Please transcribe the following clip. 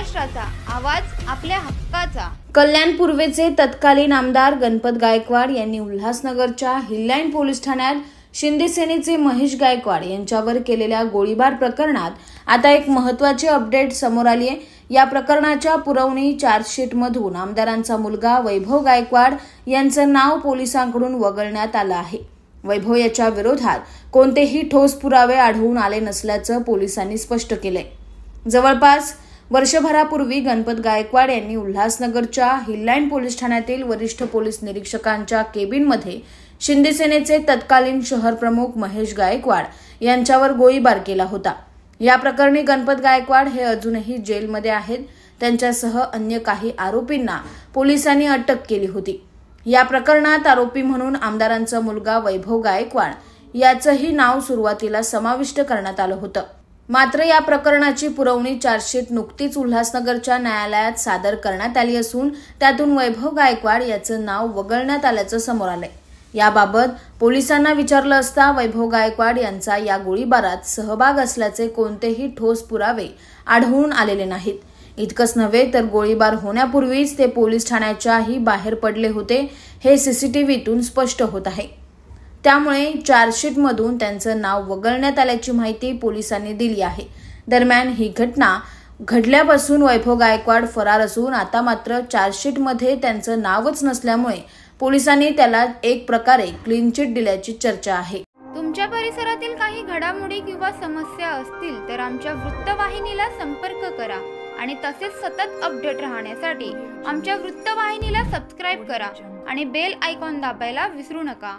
महाराष्ट्राचा आवाज आपल्या हक्काचा। कल्याण पूर्वेचे तत्कालीन आमदार गणपत गायकवाड यांनी उल्हासनगरच्या हिललाईन पोलीस ठाण्यात शिंदे सेनेचे महेश गायकवाड यांच्यावर केलेल्या गोळीबार प्रकरणात आता एक महत्त्वाची अपडेट समोर आली आहे। या प्रकरणाच्या पुरवणी चार्जशीटमधून आमदारांचा मुलगा वैभव गायकवाड यांचं नाव पोलिसांकडून वगळण्यात आलं आहे। वैभव याच्या विरोधात कोणतेही ठोस पुरावे आढळून आले नसल्याचं पोलिसांनी स्पष्ट केलंय। जवळपास वर्षभरापूर्वी गणपत गायकवाड यांनी उल्हासनगरच्या हिललाईन पोलीस ठाण्यातील वरिष्ठ पोलीस निरीक्षकांच्या केबिनमध्ये शिंदे सेनेचे तत्कालीन शहर प्रमुख महेश गायकवाड यांच्यावर गोळीबार केला होता। या प्रकरणी गणपत गायकवाड हे अजूनही जेलमध्ये आहेत। त्यांच्यासह अन्य काही आरोपींना पोलिसांनी अटक केली होती। या प्रकरणात आरोपी म्हणून आमदारांचा मुलगा वैभव गायकवाड याचंही नाव सुरुवातीला समाविष्ट करण्यात आलं होतं। मात्र या प्रकरणाची पुरवणी चार्जशीट नुकतीच उल्हासनगरच्या न्यायालयात सादर करण्यात आली असून त्यातून वैभव गायकवाड याचं नाव वगळण्यात आल्याचं समोर आलंय। याबाबत पोलिसांना विचारलं असता वैभव गायकवाड यांचा या गोळीबारात सहभाग असल्याचे कोणतेही ठोस पुरावे आढळून आलेले नाहीत। इतकंच नव्हे तर गोळीबार होण्यापूर्वीच ते पोलीस ठाण्याच्याही बाहेर पडले होते हे सीसीटीव्हीतून स्पष्ट होत आहे। त्यामुळे चार्जशीटमधून त्यांचं नाव वगळण्यात आल्याची माहिती पोलिसांनी दिली आहे। दरम्यान ही घटना घडल्यापासून वैभव गायकवाड फरार असून आता मात्र चार्जशीटमध्ये त्यांचं नावच नसल्यामुळे पोलिसांनी त्याला एक प्रकारे क्लीन चिट दिल्याची चर्चा आहे। तुमच्या परिसरातील काही घडामोडी किंवा समस्या असतील तर आमच्या वृत्तवाहिनीला संपर्क करा आणि तसेच सतत अपडेट राहण्यासाठी आमच्या वृत्तवाहिनीला सबस्क्राइब करा आणि बेल आयकॉन दाबायला विसरू नका।